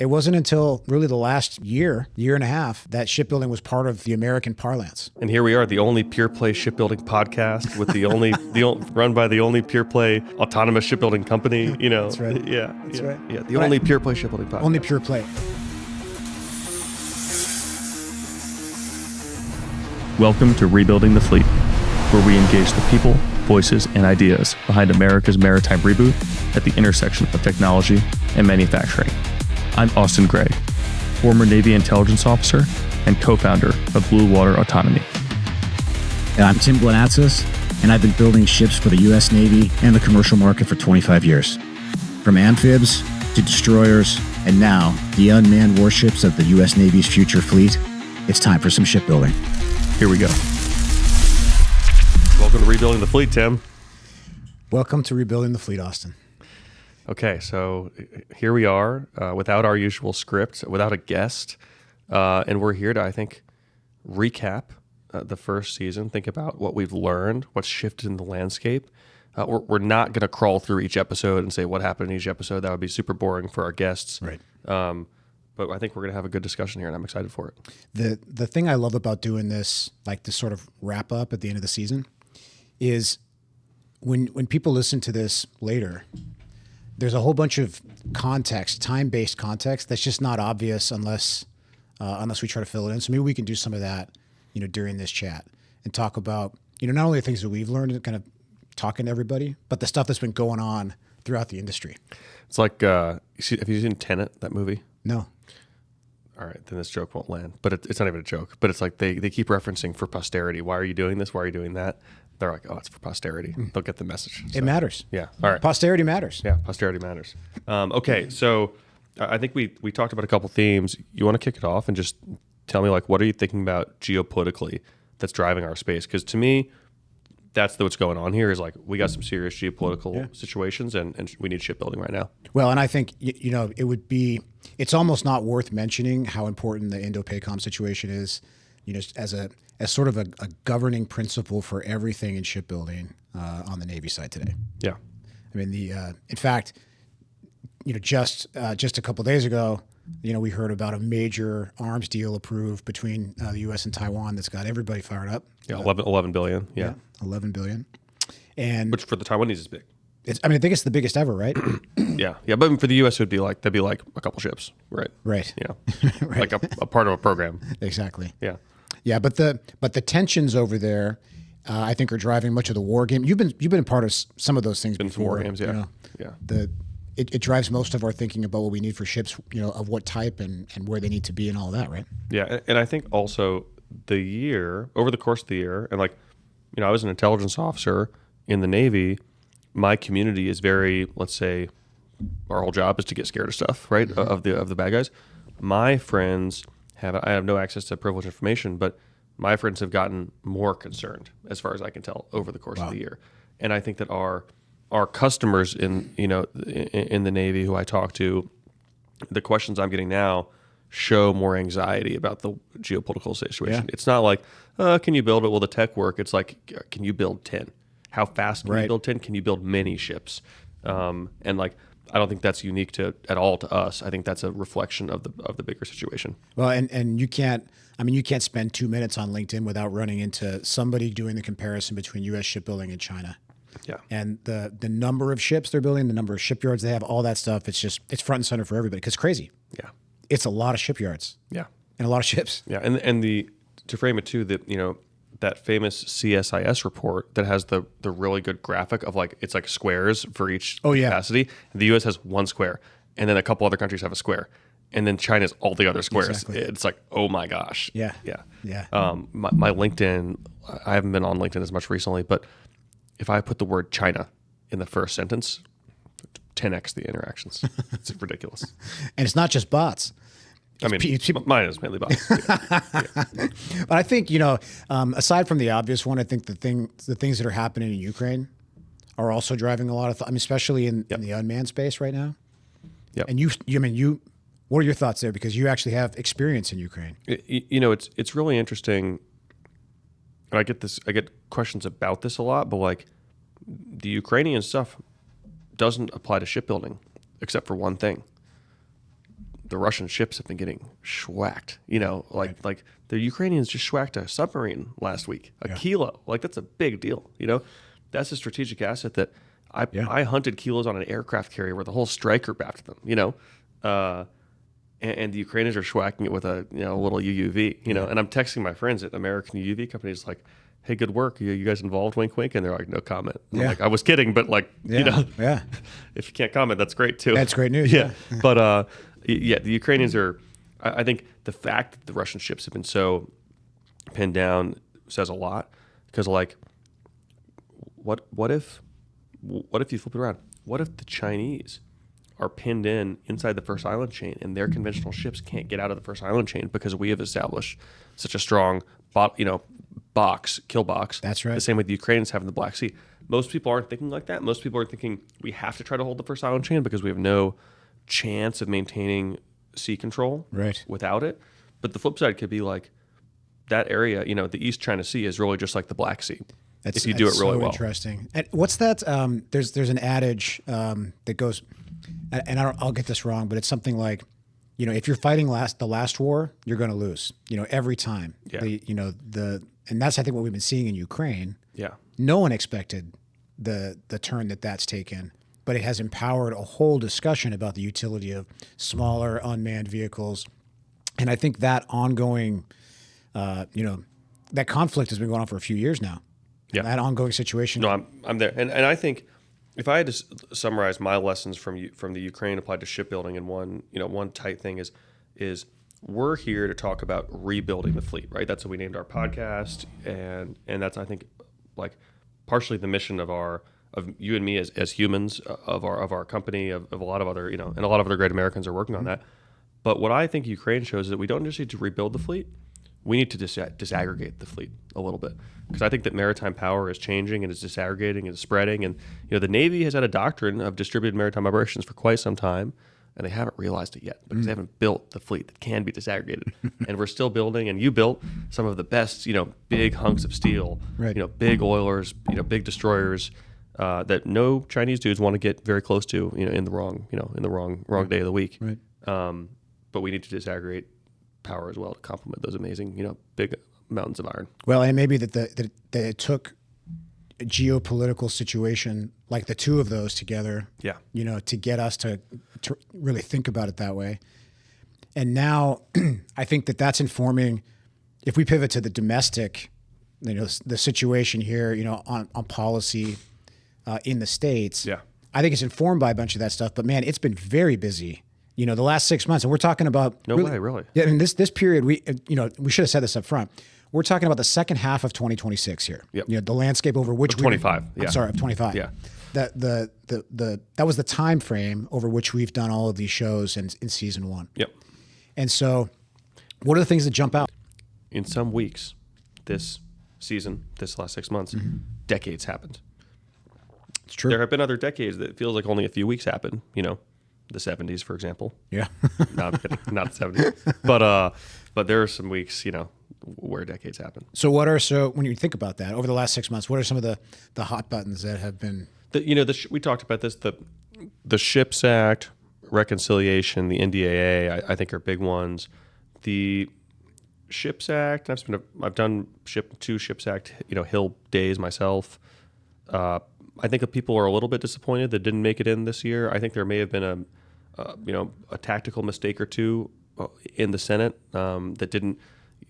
It wasn't until really the last year and a half, that shipbuilding was part of the American parlance. And here we are, the only pure play shipbuilding podcast with run by the only pure play autonomous shipbuilding company. You know, That's right. Yeah, That's right. Yeah, the only pure play shipbuilding podcast. Only pure play. Welcome to Rebuilding the Fleet, where we engage the people, voices, and ideas behind America's maritime reboot at the intersection of technology and manufacturing. I'm Austin Gray, former Navy intelligence officer and co-founder of Blue Water Autonomy. And I'm Tim Glinatsis, and I've been building ships for the U.S. Navy and the commercial market for 25 years. From amphibs to destroyers, and now the unmanned warships of the U.S. Navy's future fleet, it's time for some shipbuilding. Here we go. Welcome to Rebuilding the Fleet, Tim. Welcome to Rebuilding the Fleet, Austin. Okay, so here we are without our usual script, without a guest, and we're here to, I think, recap the first season, think about what we've learned, what's shifted in the landscape. We're not going to crawl through each episode and say what happened in each episode. That would be super boring for our guests. Right. But I think we're going to have a good discussion here, and I'm excited for it. The thing I love about doing this, like this sort of wrap up at the end of the season, is when people listen to this later, there's a whole bunch of context, time-based context that's just not obvious unless we try to fill it in. So maybe we can do some of that, during this chat and talk about, not only the things that we've learned and kind of talking to everybody, but the stuff that's been going on throughout the industry. It's like, have you seen Tenet, that movie? No. All right, then this joke won't land. But it's not even a joke. But it's like they keep referencing for posterity. Why are you doing this? Why are you doing that? They're like, oh, it's for posterity. They'll get the message. It matters. Yeah. All right. Posterity matters. Yeah, posterity matters. Okay, so I think we talked about a couple themes. You want to kick it off and just tell me, like, what are you thinking about geopolitically that's driving our space? Because to me, that's what's going on here is like we got some serious geopolitical situations and we need shipbuilding right now. Well, and I think, it's almost not worth mentioning how important the Indo-Pacific situation is, as sort of a governing principle for everything in shipbuilding on the Navy side today. Yeah. I mean, in fact, just a couple of days ago, we heard about a major arms deal approved between the U.S. and Taiwan that's got everybody fired up. Yeah, 11 billion. Yeah. 11 billion. And which for the Taiwanese is big. I think it's the biggest ever, right? Yeah. But for the U.S. that'd be like a couple ships, right? Right. Yeah. Right. Like a part of a program. Exactly. Yeah. Yeah, but the tensions over there, I think, are driving much of the war game. You've been a part of some of those things before. War games, yeah. Yeah. It drives most of our thinking about what we need for ships, of what type and where they need to be and all that, right? Yeah, and I think also over the course of the year, and I was an intelligence officer in the Navy. My community is very, let's say, our whole job is to get scared of stuff, right? Mm-hmm. Of the bad guys. My friends I have no access to privileged information, but my friends have gotten more concerned, as far as I can tell, over the course of the year. And I think that our customers in the Navy who I talk to, the questions I'm getting now show more anxiety about the geopolitical situation. Yeah. It's not like, can you build it? Will the tech work? It's like, can you build 10? How fast can you build 10? Can you build many ships? I don't think that's unique at all to us. I think that's a reflection of the bigger situation. Well, and you can't spend 2 minutes on LinkedIn without running into somebody doing the comparison between U.S. shipbuilding and China. Yeah. And the number of ships they're building, the number of shipyards they have, all that stuff, it's front and center for everybody because it's crazy. Yeah. It's a lot of shipyards. Yeah. And a lot of ships. Yeah. And to frame it too, that famous CSIS report that has the really good graphic of it's like squares for each capacity. The U.S. has one square, and then a couple other countries have a square, and then China's all the other squares. Exactly. It's like, oh my gosh. Yeah. Yeah. Yeah. My LinkedIn, I haven't been on LinkedIn as much recently, but if I put the word China in the first sentence, 10x the interactions. It's ridiculous. And it's not just bots. Mine is mainly bots. Yeah. But I think, aside from the obvious one, I think the things that are happening in Ukraine are also driving a lot of especially in the unmanned space right now. Yeah. And what are your thoughts there? Because you actually have experience in Ukraine. It's really interesting. And I get questions about this a lot, but the Ukrainian stuff doesn't apply to shipbuilding except for one thing. the Russian ships have been getting schwacked. Like the Ukrainians just schwacked a submarine last week, a kilo. Like that's a big deal. That's a strategic asset that I hunted kilos on an aircraft carrier with a whole strike group after them. And the Ukrainians are schwacking it with a little UUV. And I'm texting my friends at American UUV companies like, hey, good work. You guys involved? Wink, wink. And they're like, no comment. I'm like, I was kidding, but like, if you can't comment, that's great too. That's great news. Yeah. But the Ukrainians are, I think the fact that the Russian ships have been so pinned down says a lot, because like, what if you flip it around? What if the Chinese are pinned inside the first island chain and their conventional ships can't get out of the first island chain because we have established such a strong kill box. That's right. The same way the Ukrainians have in the Black Sea. Most people aren't thinking like that. Most people are thinking we have to try to hold the first island chain because we have no chance of maintaining sea control without it. But the flip side could be like that area, the East China Sea is really just like the Black Sea. If you do it really well. Interesting. And what's that? There's an adage that goes, and I'll get this wrong, but it's something like, if you're fighting the last war, you're going to lose. Every time. Yeah. And that's I think what we've been seeing in Ukraine. Yeah. No one expected the turn that's taken, but it has empowered a whole discussion about the utility of smaller unmanned vehicles, and I think that ongoing, that conflict has been going on for a few years now. Yeah. That ongoing situation. No, I'm there, and I think if I had to summarize my lessons from the Ukraine applied to shipbuilding in one tight thing is we're here to talk about rebuilding the fleet, right? That's what we named our podcast, and that's I think like partially the mission of you and me as humans, of our company, of a lot of other and a lot of other great Americans are working on that. But what I think Ukraine shows is that we don't just need to rebuild the fleet. We need to disaggregate the fleet a little bit, because I think that maritime power is changing and is disaggregating and spreading. And the Navy has had a doctrine of distributed maritime operations for quite some time, and they haven't realized it yet because they haven't built the fleet that can be disaggregated. And we're still building. And you built some of the best, big hunks of steel, big oilers, big destroyers that no Chinese dudes want to get very close to, in the wrong day of the week. Right. But we need to disaggregate power as well to complement those amazing, big mountains of iron. Well, and maybe that it took a geopolitical situation like the two of those together, to get us to really think about it that way. And now I think that's informing, if we pivot to the domestic, the situation here, on policy in the States, I think it's informed by a bunch of that stuff. But man, it's been very busy. The last 6 months, and we're talking about really. Yeah, I mean this period. We should have said this up front. We're talking about the second half of 2026 here. Yep. The landscape over which 25. I'm sorry, of 25. Yeah. That was the time frame over which we've done all of these shows in season one. Yep. And so, what are the things that jump out? In some weeks, this season, this last 6 months, decades happened. It's true. There have been other decades that it feels like only a few weeks happened. The 70s, for example. Yeah. No, I'm kidding. Not the 70s. But there are some weeks, where decades happen. So when you think about that, over the last 6 months, what are some of the hot buttons that have been? We talked about this. The Ships Act, reconciliation, the NDAA, I think are big ones. The Ships Act, I've done two Ships Act, Hill days myself. I think that people are a little bit disappointed that didn't make it in this year. I think there may have been a tactical mistake or two in the Senate that didn't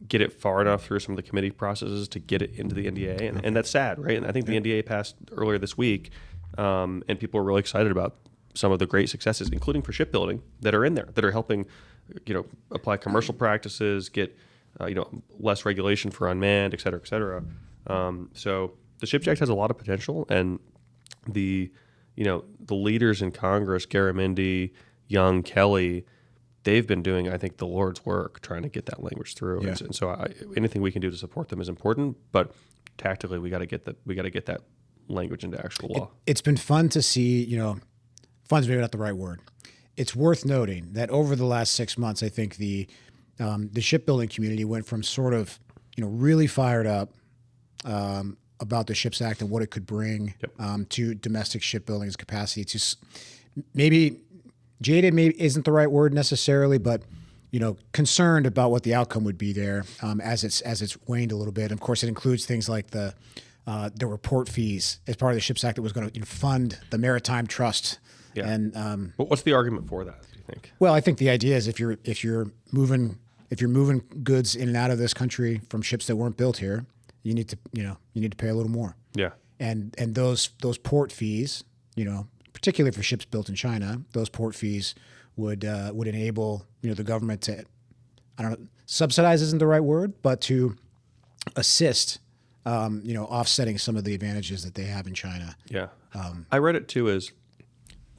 get it far enough through some of the committee processes to get it into the NDAA, and that's sad, right? And I think the NDAA passed earlier this week, and people are really excited about some of the great successes, including for shipbuilding, that are in there, that are helping, apply commercial practices, get less regulation for unmanned, et cetera, et cetera. So the Ships Act has a lot of potential, and the leaders in Congress, Garamendi, Young, Kelly, they've been doing, I think, the Lord's work trying to get that language through. Yeah. And so anything we can do to support them is important, but tactically we got to get that language into actual law. It's been fun to see, fun's maybe not the right word. It's worth noting that over the last 6 months, I think the shipbuilding community went from sort of, really fired up about the Ships Act and what it could bring to domestic shipbuilding's capacity to maybe jaded maybe isn't the right word necessarily, but concerned about what the outcome would be there as it's waned a little bit. And of course, it includes things like there were port fees as part of the Ships Act that was going to fund the Maritime Trust. Yeah. And what's the argument for that, do you think? well, I think the idea is if you're moving goods in and out of this country from ships that weren't built here, you need to pay a little more. Yeah. And those port fees, particularly for ships built in China, those port fees would enable the government to, I don't know, subsidize isn't the right word, but to assist, offsetting some of the advantages that they have in China. Yeah. I read it too as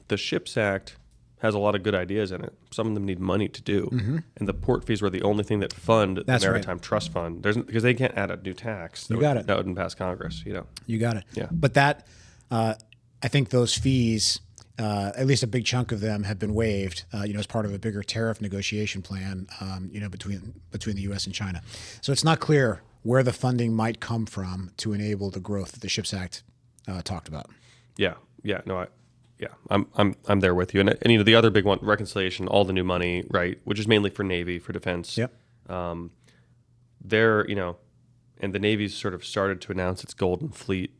the Ships Act has a lot of good ideas in it. Some of them need money to do, and the port fees were the only thing that fund the Maritime Trust Fund. Because they can't add a new tax. That wouldn't pass Congress. You got it. Yeah. But that, I think those fees, at least a big chunk of them, have been waived. As part of a bigger tariff negotiation plan, between the U.S. and China. So it's not clear where the funding might come from to enable the growth that the Ships Act talked about. Yeah. Yeah. No. I'm there with you. And the other big one, reconciliation, all the new money, right, which is mainly for Navy, for defense. Yep. And the Navy's sort of started to announce its Golden Fleet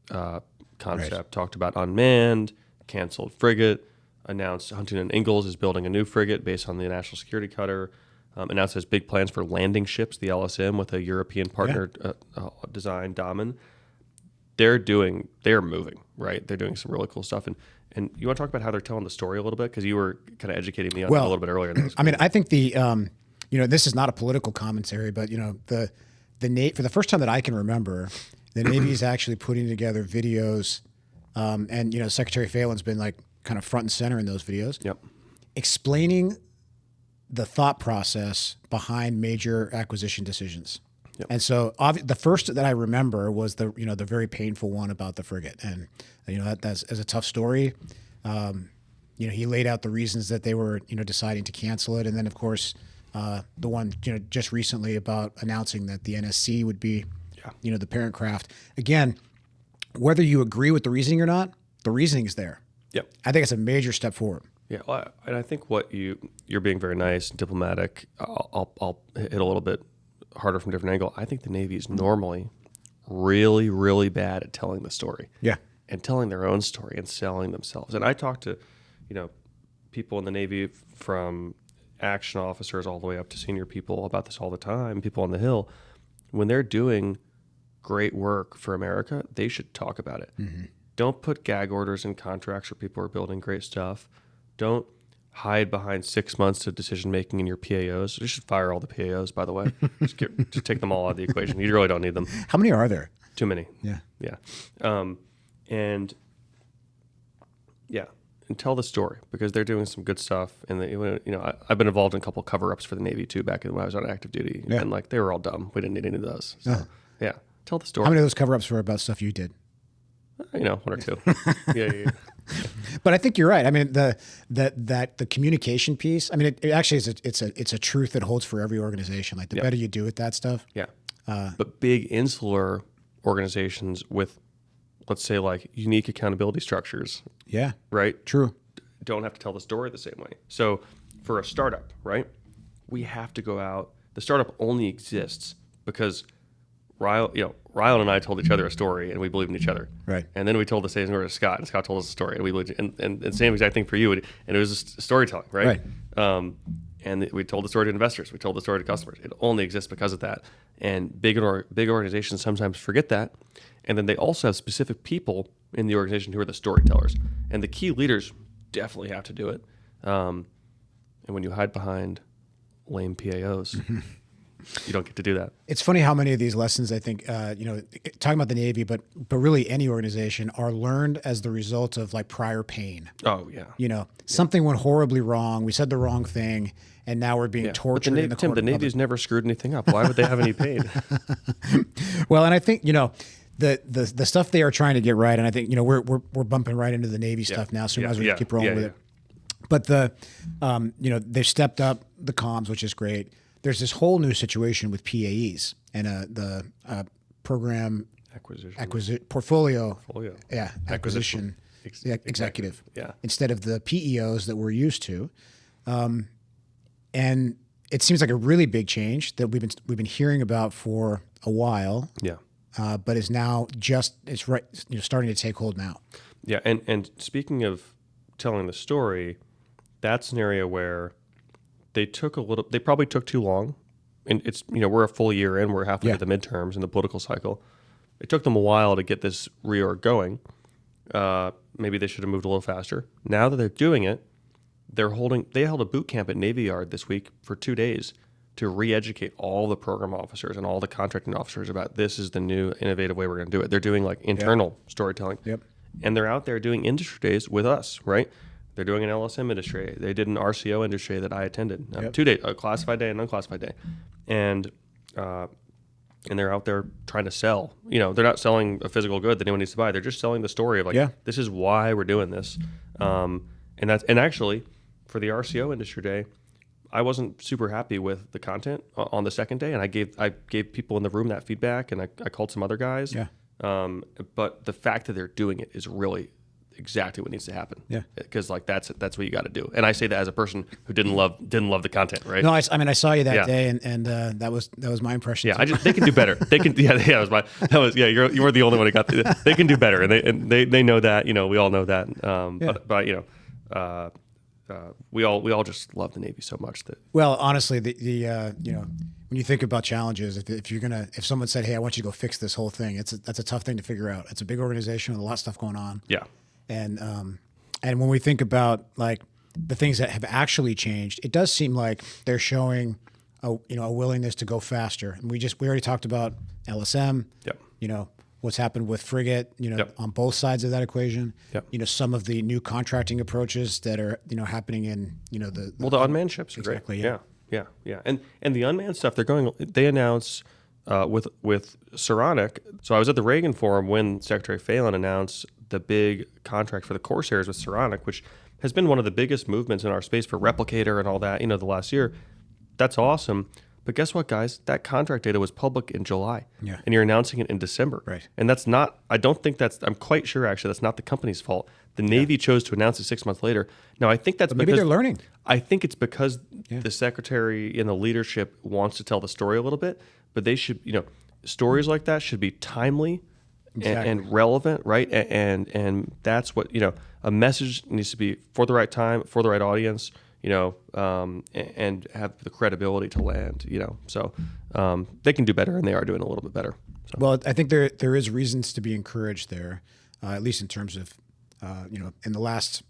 concept. Right. Talked about Unmanned, canceled frigate, announced Huntington Ingalls is building a new frigate based on the National Security Cutter, announced has big plans for landing ships, the LSM, with a European partner design, Damen. They're moving, right? They're doing some really cool stuff. And you want to talk about how they're telling the story a little bit? Because you were kind of educating me on that a little bit earlier. I mean, I think this is not a political commentary, but for the first time that I can remember, the Navy is actually putting together videos, and Secretary Phelan's been like kind of front and center in those videos, explaining the thought process behind major acquisition decisions. Yep. And so the first that I remember was the very painful one about the frigate, and that's a tough story. He laid out the reasons that they were deciding to cancel it, and then of course the one just recently about announcing that the NSC would be the parent craft. Again, whether you agree with the reasoning or not, the reasoning is there. Yep. I think it's a major step forward. Yeah, well, and I think you're being very nice and diplomatic. I'll hit a little bit harder from a different angle. I think the Navy is normally really, really bad at telling the story. Yeah. And telling their own story and selling themselves. And I talk to, people in the Navy, from action officers all the way up to senior people, about this all the time, people on the Hill. When they're doing great work for America, they should talk about it. Mm-hmm. Don't put gag orders in contracts where people are building great stuff. Don't hide behind 6 months of decision making in your PAOs. You should fire all the PAOs, by the way. just take them all out of the equation. You really don't need them. How many are there? Too many. Yeah. And tell the story, because they're doing some good stuff. And I've been involved in a couple of cover-ups for the Navy too back when I was on active duty, and they were all dumb. We didn't need any of those. So, tell the story. How many of those cover-ups were about stuff you did? One or two. Yeah. But I think you're right. I mean, the communication piece. I mean, it actually is. It's a truth that holds for every organization. Like the better you do with that stuff. Yeah. But big insular organizations with, let's say, like unique accountability structures. Yeah. Right. True. Don't have to tell the story the same way. So for a startup, right, we have to go out. The startup only exists because Ryle and I told each other a story, and we believed in each other. Right. And then we told the same story to Scott, and Scott told us a story, and we believed. And the same exact thing for you, and it was just storytelling, right? Right. And we told the story to investors. We told the story to customers. It only exists because of that. And big organizations sometimes forget that, and then they also have specific people in the organization who are the storytellers. And the key leaders definitely have to do it. And when you hide behind lame PAOs. You don't get to do that. It's funny how many of these lessons, I think, talking about the Navy, but really any organization, are learned as the result of like prior pain. Oh, yeah. Something went horribly wrong. We said the wrong thing, and now we're being tortured. But the Navy's never screwed anything up. Why would they have any pain? Well, and I think, the stuff they are trying to get right, and I think, we're bumping right into the Navy stuff now, so we might as well keep rolling with it. But they've stepped up the comms, which is great. There's this whole new situation with PAEs and the program acquisition portfolio. Portfolio. Yeah, acquisition executive, Yeah. instead of the PEOs that we're used to. And it seems like a really big change that we've been hearing about for a while. Yeah. But is now starting to take hold now. Yeah, and speaking of telling the story, that's an area where they probably took too long. And it's, we're a full year in, we're halfway to the midterms in the political cycle. It took them a while to get this reorg going. Maybe they should have moved a little faster. Now that they're doing it, they held a boot camp at Navy Yard this week for 2 days to re-educate all the program officers and all the contracting officers about this is the new innovative way we're going to do it. They're doing like internal storytelling. Yep. And they're out there doing industry days with us, right? They're doing an LSM industry. They did an RCO industry that I attended. 2 days, a classified day and unclassified day. And they're out there trying to sell. They're not selling a physical good that anyone needs to buy. They're just selling the story of this is why we're doing this. And actually for the RCO industry day, I wasn't super happy with the content on the second day, and I gave people in the room that feedback, and I called some other guys. Yeah. But the fact that they're doing it is really exactly what needs to happen. Yeah. Because that's what you got to do. And I say that as a person who didn't love the content, right? No, I saw you that day, and that was my impression. Yeah, they can do better. They can. Yeah, you were the only one who got. They can do better, and they know that. We all know that. We all just love the Navy so much that. Well, honestly, when you think about challenges, if someone said, "Hey, I want you to go fix this whole thing," that's a tough thing to figure out. It's a big organization with a lot of stuff going on. Yeah. And when we think about like the things that have actually changed, it does seem like they're showing a willingness to go faster. And we already talked about LSM. Yep. What's happened with frigate, on both sides of that equation. Yep. Some of the new contracting approaches that are, happening in, the unmanned ships are exactly, great. Yeah. And the unmanned stuff, they announced with Saronic. So I was at the Reagan Forum when Secretary Phelan announced the big contract for the Corsairs with Saronic, which has been one of the biggest movements in our space for replicator and all that, the last year. That's awesome. But guess what, guys? That contract data was public in July. Yeah. And you're announcing it in December. Right. And I'm quite sure actually that's not the company's fault. The Navy chose to announce it 6 months later. Now, I think that's maybe they're learning. I think it's because the secretary and the leadership wants to tell the story a little bit, but they should, stories like that should be timely and relevant, right? And that's what, a message needs to be for the right time, for the right audience, and have the credibility to land, So they can do better, and they are doing a little bit better. So. Well, I think there is reasons to be encouraged there, at least in terms of, in the last,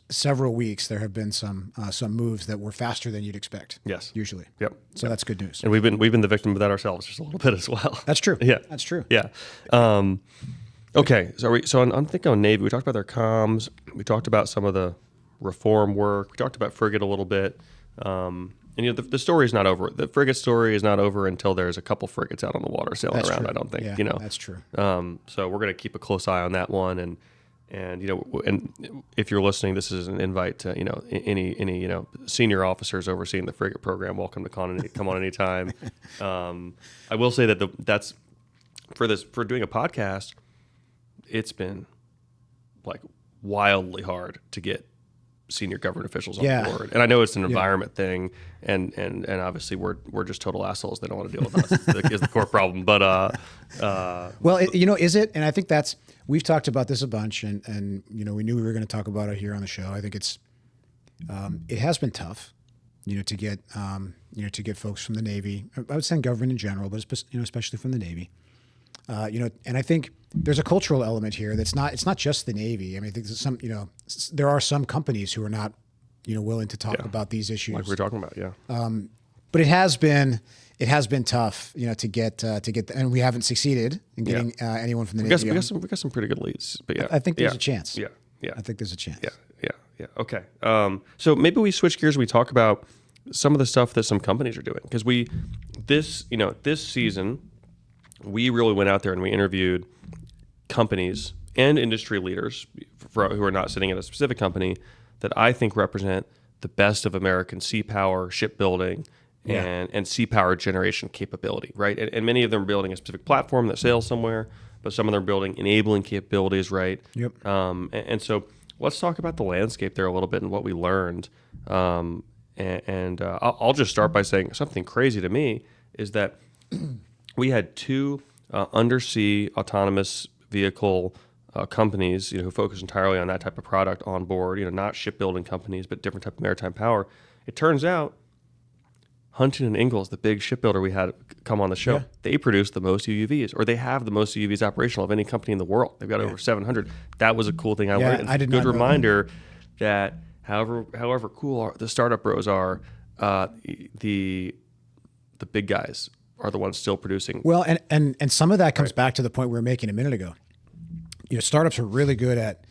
several weeks, there have been some moves that were faster than you'd expect. Yes. Usually. Yep. So that's good news. And we've been the victim of that ourselves just a little bit as well. That's true. Yeah. That's true. Yeah. Okay. So I'm thinking on Navy. We talked about their comms. We talked about some of the reform work. We talked about frigate a little bit. And the story is not over. The frigate story is not over until there's a couple frigates out on the water sailing around. True. I don't think. Yeah, that's true. So we're going to keep a close eye on that one. And if you're listening, this is an invite to any senior officers overseeing the frigate program. Welcome to come on anytime. I will say that that's for doing a podcast. It's been like wildly hard to get senior government officials on board, and I know it's an environment thing, and obviously we're just total assholes. They don't want to deal with us. Is the core problem, but well, is it? And I think we've talked about this a bunch, and we knew we were going to talk about it here on the show. I think it has been tough, to get folks from the Navy. I would say government in general, but especially from the Navy. And I think there's a cultural element here it's not just the Navy. I mean, I think there are some companies who are not, willing to talk about these issues. Like we're talking about, yeah. But it has been tough, to get, and we haven't succeeded in getting anyone from the Navy. We got some pretty good leads, but yeah. I think there's a chance. Yeah. I think there's a chance. Yeah. Okay. So maybe we switch gears and we talk about some of the stuff that some companies are doing, because this season, we really went out there and we interviewed companies and industry leaders who are not sitting at a specific company that I think represent the best of American sea power, shipbuilding, and sea power generation capability, right? And many of them are building a specific platform that sails somewhere. but some of them are building enabling capabilities, right? Yep. And so let's talk about the landscape there a little bit and what we learned. I'll just start by saying something crazy to me is that we had two undersea autonomous vehicle companies, who focus entirely on that type of product on board, not shipbuilding companies, but different type of maritime power. It turns out Huntington Ingalls, the big shipbuilder we had come on the show, they produce the most UUVs, or they have the most UUVs operational of any company in the world. They've got over 700. That was a cool thing I learned. And I did good not know reminder that however cool the startup bros are, the big guys are the ones still producing. Well, and some of that comes back to the point we were making a minute ago. Startups are really good at,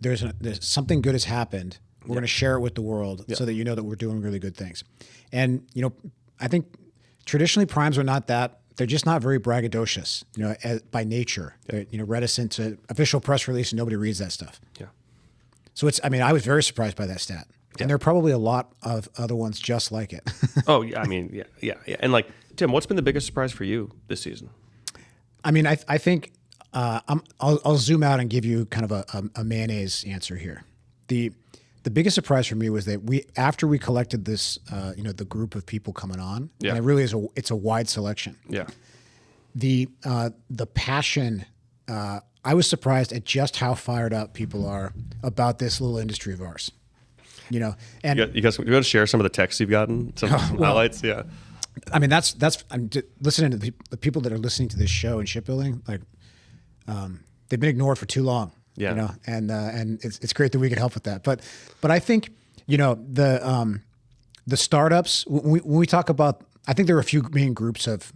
there's something good has happened. We're going to share it with the world so that that we're doing really good things. And, I think traditionally primes are not that, they're just not very braggadocious, by nature. They're, reticent to official press release and nobody reads that stuff. Yeah. So I was very surprised by that stat. And there are probably a lot of other ones just like it. Oh, yeah. I mean, yeah. And Tim, what's been the biggest surprise for you this season? I mean, I think I'll zoom out and give you kind of a mayonnaise answer here. The biggest surprise for me was that after we collected this, the group of people coming on, and it really is it's a wide selection. Yeah. The passion, I was surprised at just how fired up people are about this little industry of ours. And you guys to share some of the texts you've gotten, some highlights. Yeah. I mean, I'm listening to the people that are listening to this show in shipbuilding, they've been ignored for too long. Yeah. And it's great that we can help with that. But I think, the startups, when we talk about, I think there are a few main groups of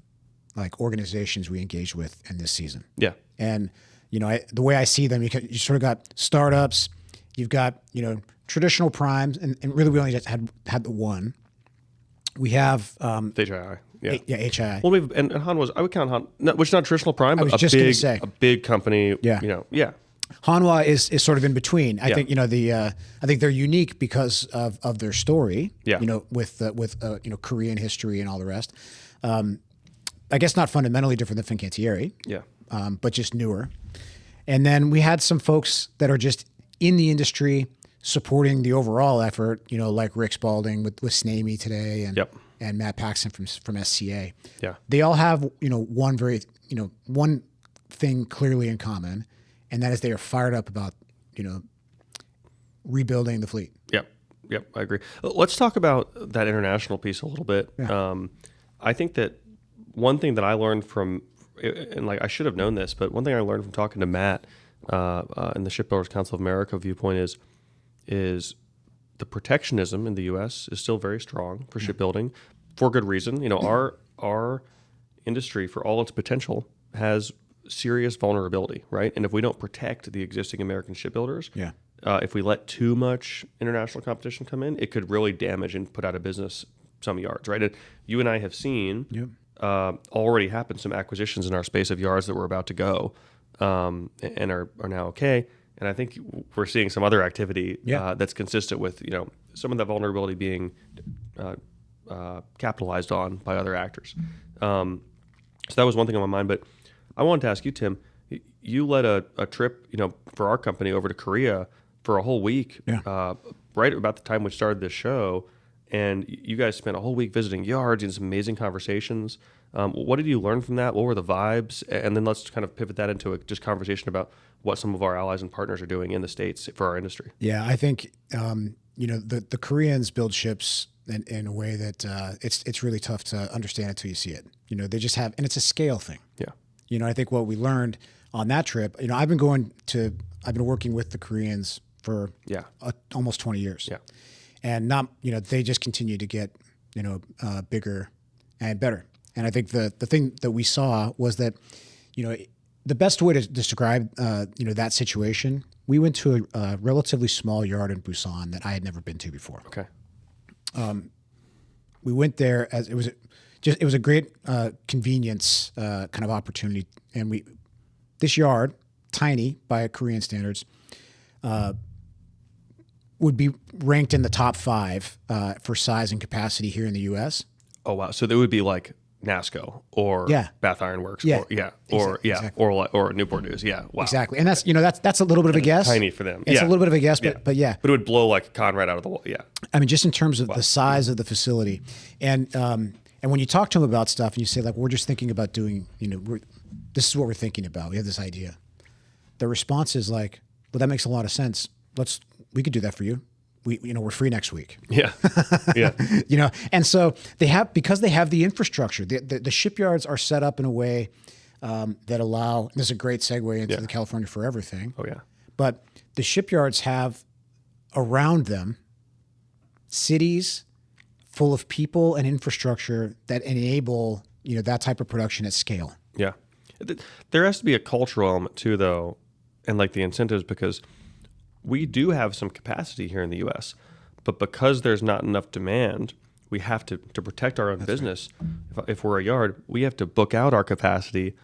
organizations we engage with in this season. Yeah. And, the way I see them, you sort of got startups, you've got, traditional primes, and really we only just had the one. We have HII. Yeah. HII. Well, and Han I would count Han, which is not traditional prime, I was but just going to say a big company. Yeah. Yeah. Hanwha is sort of in between. I think I think they're unique because of their story. Yeah. With Korean history and all the rest. I guess not fundamentally different than Fincantieri. Yeah. But just newer. And then we had some folks that are just in the industry supporting the overall effort. Like Rick Spalding with Snamey today, and Matt Paxton from SCA. Yeah. They all have one thing clearly in common. And that is they are fired up about, rebuilding the fleet. Yep, I agree. Let's talk about that international piece a little bit. Yeah. I think that one thing that I learned from, and I should have known this, but one thing I learned from talking to Matt in the Shipbuilders Council of America viewpoint is the protectionism in the U.S. is still very strong for shipbuilding for good reason. Our industry, for all its potential, has serious vulnerability, right? And if we don't protect the existing American shipbuilders, if we let too much international competition come in, it could really damage and put out of business some yards, right? And you and I have seen already happen some acquisitions in our space of yards that were about to go and are now okay. And I think we're seeing some other activity that's consistent with some of that vulnerability being capitalized on by other actors. So that was one thing on my mind, but I wanted to ask you, Tim, you led a trip, for our company over to Korea for a whole week, right about the time we started this show. And you guys spent a whole week visiting yards and some amazing conversations. What did you learn from that? What were the vibes? And then let's kind of pivot that into a just conversation about what some of our allies and partners are doing in the States for our industry. Yeah, I think, the Koreans build ships in a way that it's really tough to understand until you see it. They just have, and it's a scale thing. Yeah. I think what we learned on that trip, I've been working with the Koreans for almost 20 years. Yeah. And they just continue to get, bigger and better. And I think the thing that we saw was that, the best way to describe, that situation, we went to a relatively small yard in Busan that I had never been to before. Okay. We went there as it was a great convenience kind of opportunity. And this yard, tiny by Korean standards, would be ranked in the top 5 for size and capacity here in the U.S. Oh, wow. So there would be like NASCO or Yeah. Bath Iron Works Yeah. or or Newport News. Yeah. Wow. Exactly. And that's a little bit of a guess. Tiny for them. It's yeah. a little bit of a guess, but yeah. But it would blow like Conrad out of the wall. Yeah. I mean, just in terms of the size of the facility, and when you talk to them about stuff, and you say like, we're just thinking about doing, this is what we're thinking about. We have this idea. The response is like, well, that makes a lot of sense. We could do that for you. We're free next week. Yeah. Yeah. And so because they have the infrastructure, the shipyards are set up in a way that allow. This is a great segue into the California Forever thing. Oh yeah. But the shipyards have around them cities full of people and infrastructure that enable that type of production at scale. Yeah. There has to be a cultural element too, though, and like the incentives, because we do have some capacity here in the U.S., but because there's not enough demand, we have to protect our own business. Right. If we're a yard, we have to book out our capacity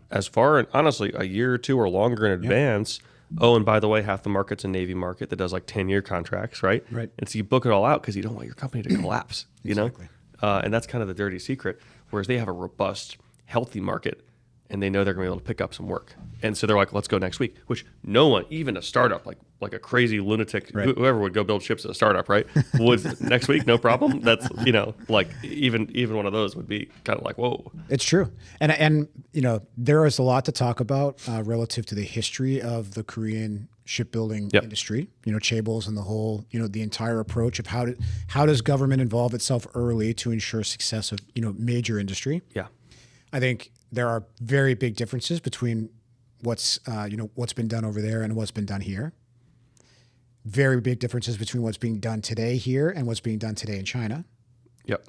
as far, honestly, a year or two or longer in advance. Oh, and by the way, half the market's a Navy market that does like 10-year contracts, right? Right. And so you book it all out because you don't want your company to collapse, Exactly. And that's kind of the dirty secret. Whereas they have a robust, healthy market, and they know they're going to be able to pick up some work. And so they're like, let's go next week, which no one, even a startup, like a crazy lunatic, right. whoever would go build ships at a startup, right? Would next week, no problem. That's, like even one of those would be kind of like, whoa. It's true. And there is a lot to talk about relative to the history of the Korean shipbuilding industry, chaebols and the whole, the entire approach of how does government involve itself early to ensure success of, major industry. Yeah. I think there are very big differences between what's been done over there and what's been done here. Very big differences between what's being done today here and what's being done today in China. Yep.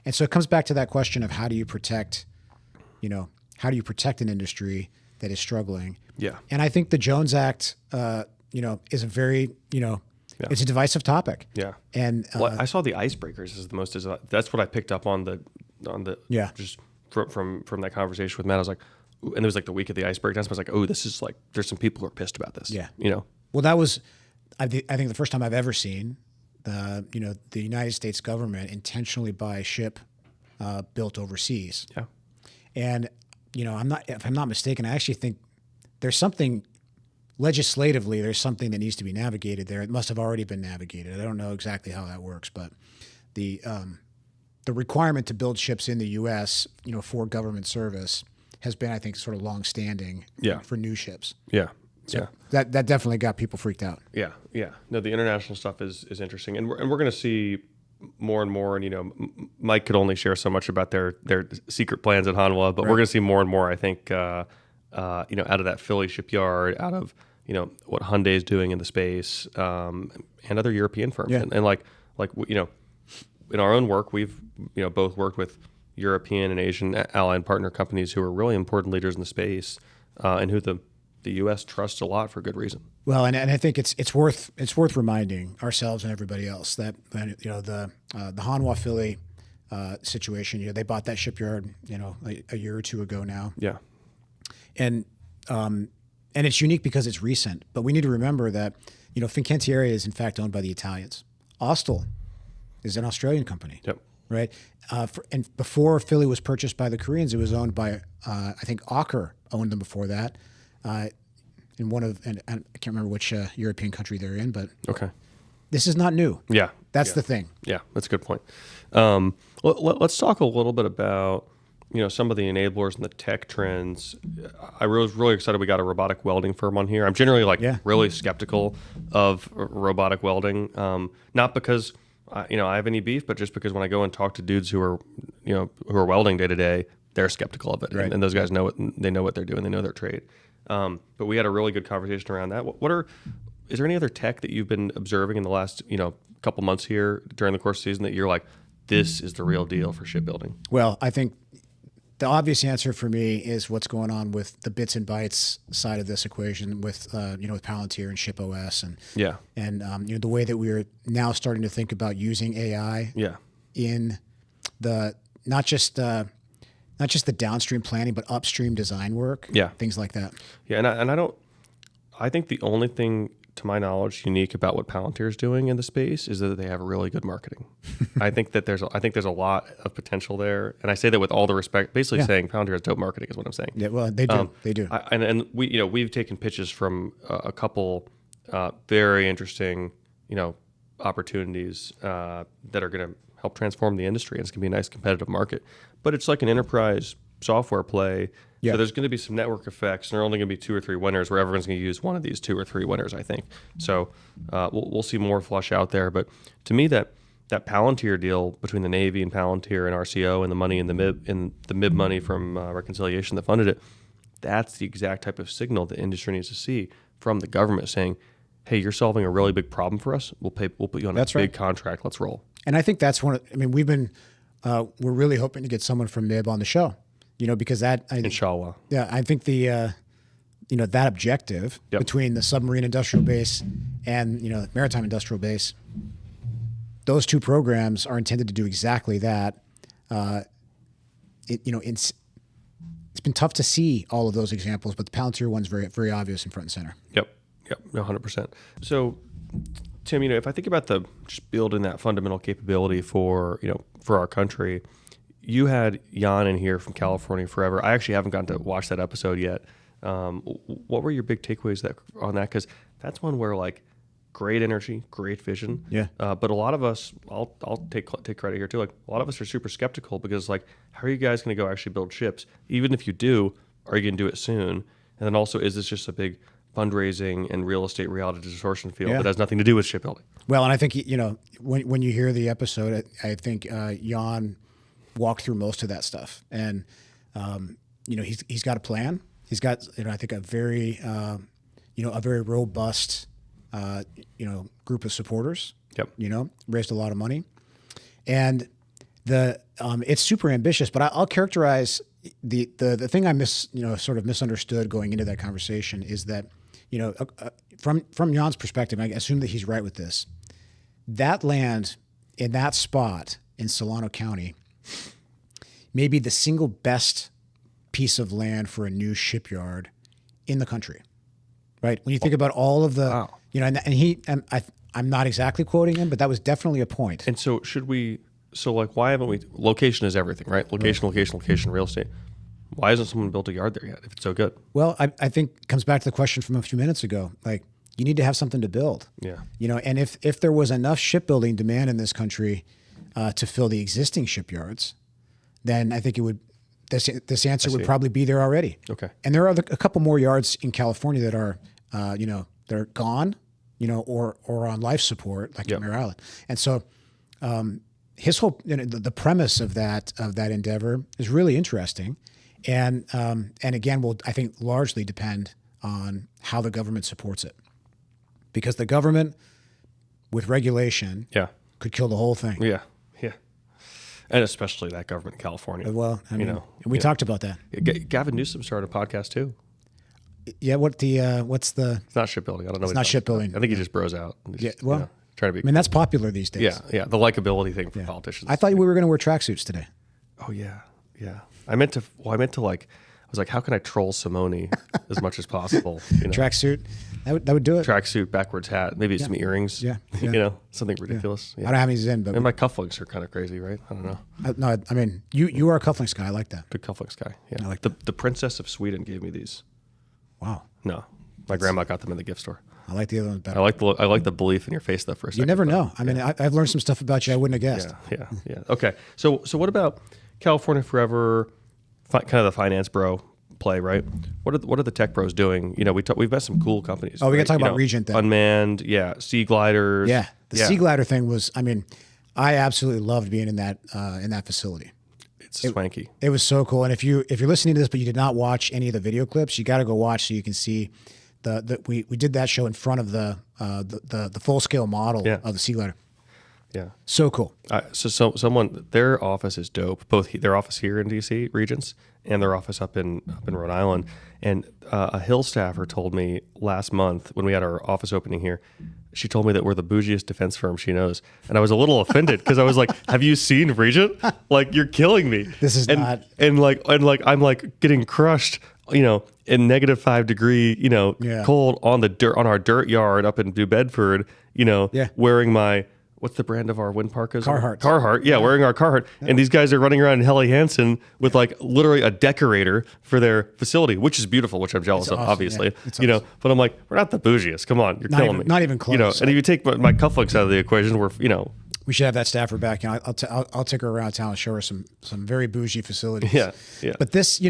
And so it comes back to that question of how do you protect an industry that is struggling? Yeah. And I think the Jones Act, is a very, it's a divisive topic. Yeah. And I saw the icebreakers as the most. That's what I picked up on the just from that conversation with Matt. I was like, and it was like the week of the iceberg test. I was like, oh, this is like, there's some people who are pissed about this. Yeah. Well, that was, I think the first time I've ever seen the United States government intentionally buy a ship built overseas. Yeah. And, if I'm not mistaken, I actually think there's something legislatively, there's something that needs to be navigated there. It must have already been navigated. I don't know exactly how that works, but the requirement to build ships in the U.S., for government service has been, I think, sort of long-standing for new ships. Yeah. So that definitely got people freaked out. Yeah. Yeah. No, the international stuff is interesting. And we're going to see more and more, and, Mike could only share so much about their secret plans at Hanwha, but we're going to see more and more, I think, out of that Philly shipyard, out of, what Hyundai is doing in the space, and other European firms. Yeah. And like, in our own work, we've both worked with European and Asian ally and partner companies who are really important leaders in the space, and who the U.S. trusts a lot for good reason. Well, and I think it's worth reminding ourselves and everybody else that the Hanwha Philly situation. They bought that shipyard a year or two ago now. Yeah, and it's unique because it's recent. But we need to remember that Fincantieri is in fact owned by the Italians. Austal is an Australian company. Yep. Right. And before Philly was purchased by the Koreans, it was owned by I think Aker owned them before that. In and I can't remember which European country they're in, but okay, this is not new. Yeah, that's the thing. Yeah, that's a good point. Let's talk a little bit about some of the enablers and the tech trends. I was really excited we got a robotic welding firm on here. I'm generally really skeptical of robotic welding, not because I have any beef, but just because when I go and talk to dudes who are welding day to day, they're skeptical of it, right. and those guys know it. They know what they're doing. They know their trade. But we had a really good conversation around that. Is there any other tech that you've been observing in the last, couple months here during the course of the season that you're like, this is the real deal for shipbuilding? Well, I think the obvious answer for me is what's going on with the bits and bytes side of this equation with Palantir and ShipOS and the way that we're now starting to think about using AI in the not just the downstream planning, but upstream design work, things like that. Yeah, and I think the only thing to my knowledge, unique about what Palantir is doing in the space is that they have really good marketing. I think there's a lot of potential there, and I say that with all the respect. Basically, saying Palantir has dope marketing is what I'm saying. Yeah, well, they do. They do. And we've taken pitches from a couple very interesting opportunities that are going to help transform the industry, and it's going to be a nice competitive market. But it's like an enterprise software play. Yeah. So there's going to be some network effects, and there are only going to be 2 or 3 winners where everyone's going to use one of these 2 or 3 winners, I think. So we'll see more flush out there. But to me, that Palantir deal between the Navy and Palantir and RCO and the money in the MIB money from reconciliation that funded it, that's the exact type of signal the industry needs to see from the government saying, hey, you're solving a really big problem for us. We'll put you on a big contract. Let's roll. And I think that's we've been, we're really hoping to get someone from MIB on the show. Because inshallah. Yeah, I think that objective between the submarine industrial base and maritime industrial base, those 2 programs are intended to do exactly that. It's been tough to see all of those examples, but the Palantir one's very, very obvious in front and center. Yep, 100%. So, Tim, if I think about just building that fundamental capability for our country. You had Jan in here from California Forever. I actually haven't gotten to watch that episode yet. What were your big takeaways on that? Because that's one where great energy, great vision. Yeah. But a lot of us, I'll take credit here too. A lot of us are super skeptical because how are you guys going to go actually build ships? Even if you do, are you going to do it soon? And then also, is this just a big fundraising and real estate reality distortion field that has nothing to do with shipbuilding? Well, and I think when you hear the episode, I think Jan walk through most of that stuff, and he's got a plan. He's got I think a very robust group of supporters. Yep. Raised a lot of money, and it's super ambitious. But I'll characterize the thing I sort of misunderstood going into that conversation is that from Jan's perspective, I assume that he's right with this. That land in that spot in Solano County may be the single best piece of land for a new shipyard in the country, right? When you think about all of the, I'm not exactly quoting him, but that was definitely a point. And so why haven't we, location is everything, right? Location, real estate. Why hasn't someone built a yard there yet if it's so good? Well, I think it comes back to the question from a few minutes ago. You need to have something to build. Yeah. And if there was enough shipbuilding demand in this country to fill the existing shipyards, then I think this answer would probably be there already. Okay. And there are a couple more yards in California that are, they're gone, or on life support, like Mare Island. And so, his whole, the premise of that endeavor is really interesting, and again, will I think largely depend on how the government supports it, because the government with regulation, could kill the whole thing. Yeah. And especially that government in California. Well, we talked about that. Gavin Newsom started a podcast too. Yeah, what's the? It's not shipbuilding. I don't know. It's not shipbuilding. I think he just bros out. Trying to be. That's popular these days. Yeah. The likability thing for politicians. I thought we were going to wear tracksuits today. Oh yeah. I meant to. I was like, how can I troll Simone as much as possible? Tracksuit. That would do it. Tracksuit, backwards hat, maybe some earrings. Yeah. Something ridiculous. Yeah. I don't have any in, but and my cufflinks are kind of crazy, right? I don't know. No, you are a cufflinks guy. I like that. Good cufflinks guy. Yeah. I like the Princess of Sweden gave me these. Wow. No, my grandma got them in the gift store. I like the other ones better. I like the belief in your face though. For a second, you never know. I've learned some stuff about you I wouldn't have guessed. Yeah. Okay. So what about California Forever? Kind of the finance bro play, right? What are the tech bros doing? We've met some cool companies. Oh, we got to talk about Regent then. Unmanned, sea gliders. Yeah, the sea glider thing was. I absolutely loved being in that facility. It's swanky. It was so cool. And if you're listening to this, but you did not watch any of the video clips, you got to go watch so you can see we did that show in front of the full scale model of the sea glider. Yeah, so cool. So their office is dope. Both their office here in DC, Regents, and their office up in Rhode Island. And a Hill staffer told me last month when we had our office opening here, she told me that we're the bougiest defense firm she knows, and I was a little offended because I was like, "Have you seen Regent? You're killing me." This is not. And I'm getting crushed in -5 degree, Yeah. cold on the dirt, on our dirt yard up in New Bedford, Yeah. wearing my, what's the brand of our wind parkas? Carhartt. Yeah, wearing our Carhartt. Yeah. And these guys are running around in Helly Hansen with like literally a decorator for their facility, which is beautiful, which I'm jealous of, awesome. obviously. Yeah. It's awesome. But I'm like, we're not the bougiest. Come on, you're killing me. Not even close. And if you take my cufflinks out of the equation, we're, We should have that staffer back. I'll take her around town and show her some very bougie facilities. Yeah. But this,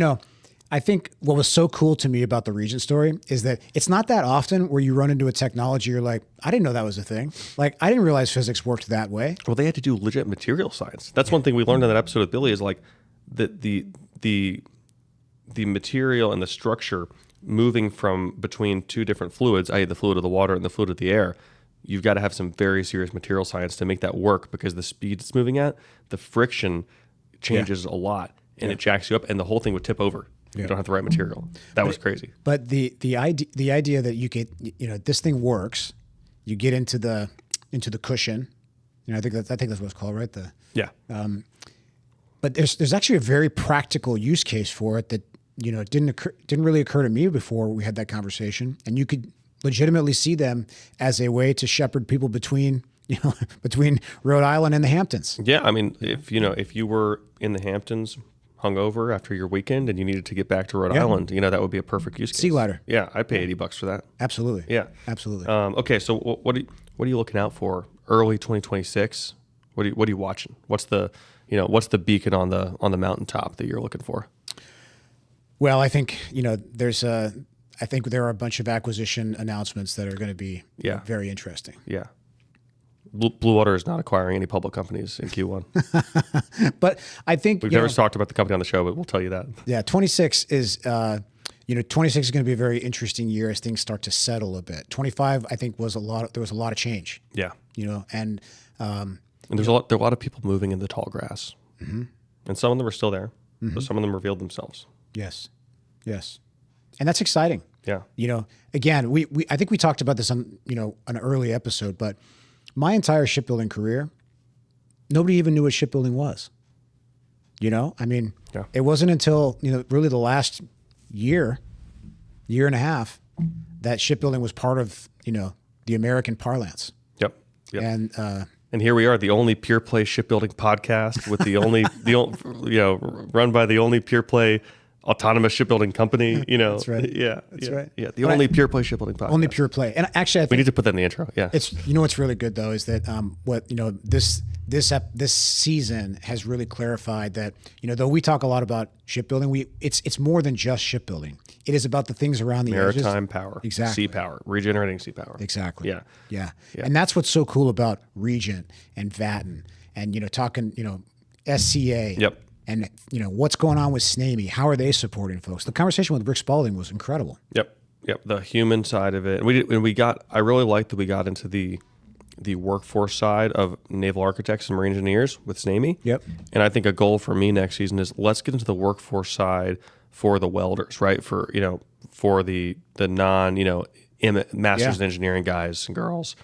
I think what was so cool to me about the Regent story is that it's not that often where you run into a technology you're like, I didn't know that was a thing. Like, I didn't realize physics worked that way. Well, they had to do legit material science. That's one thing we learned in that episode with Billy is like the material and the structure moving from between two different fluids, i.e. the fluid of the water and the fluid of the air. You've got to have some very serious material science to make that work because the speed it's moving at, the friction changes a lot and it jacks you up and the whole thing would tip over. You don't have the right material. That was crazy. But the idea that you get, this thing works, you get into the cushion. I think that's what it's called, right? But there's actually a very practical use case for it that didn't really occur to me before we had that conversation, and you could legitimately see them as a way to shepherd people between Rhode Island and the Hamptons. Yeah, I mean, if you were in the Hamptons, hungover after your weekend, and you needed to get back to Rhode Island, that would be a perfect use case. Sea glider. Yeah, I'd pay $80 for that. Absolutely. Yeah, absolutely. Okay, so what are you looking out for early 2026? What are you watching? What's the beacon on the mountaintop that you're looking for? Well, I think I think there are a bunch of acquisition announcements that are going to be very interesting. Yeah. Blue Water is not acquiring any public companies in Q1. But I think we've never talked about the company on the show, but we'll tell you that. Yeah, 26 is 26 is going to be a very interesting year as things start to settle a bit. 25, I think, there was a lot of change. Yeah. And there are a lot of people moving into the tall grass, and some of them are still there, but some of them revealed themselves. Yes, and that's exciting. Yeah. Again, I think we talked about this on an early episode, but my entire shipbuilding career, nobody even knew what shipbuilding was. It wasn't until really the last year and a half that shipbuilding was part of the American parlance. Yep. And here we are, the only pure play shipbuilding podcast with run by the only pure play autonomous shipbuilding company. That's right. That's right. Yeah, the only pure play shipbuilding podcast. Only pure play. And actually, I think we need to put that in the intro. Yeah, it's what's really good though is that this season has really clarified that though we talk a lot about shipbuilding, it's more than just shipbuilding. It is about the things around the maritime edges. Power, exactly, sea power, regenerating sea power, exactly. Yeah. And that's what's so cool about Regent and Vatten and talking SCA. Yep. And what's going on with SNAME? How are they supporting folks? The conversation with Rick Spalding was incredible. Yep. The human side of it, I really liked that we got into the workforce side of naval architects and marine engineers with SNAME. Yep. And I think a goal for me next season is let's get into the workforce side for the welders, right? For the non masters in engineering guys and girls.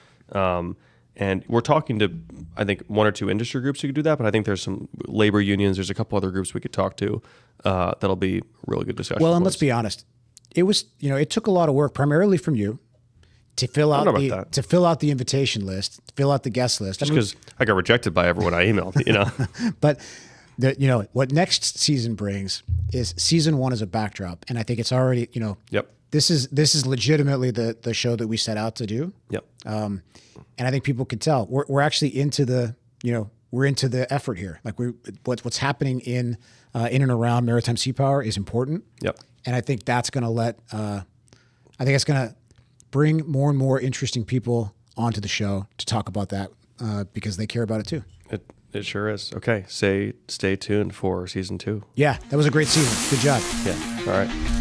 And we're talking to, I think, one or two industry groups who could do that, but I think there's some labor unions. There's a couple other groups we could talk to that'll be really good discussion. Well, and let's be honest, it was it took a lot of work, primarily from you, to fill out the invitation list, to fill out the guest list. Just because I got rejected by everyone I emailed, But what next season brings is season 1 as a backdrop, and I think it's already Yep. This is legitimately the show that we set out to do. Yep. And I think people could tell we're actually into the we're into the effort here. Like what's happening in and around maritime sea power is important. Yep. And I think that's going to it's going to bring more and more interesting people onto the show to talk about that because they care about it too. It sure is. Okay, stay tuned for season 2. Yeah, that was a great season. Good job. Yeah. All right.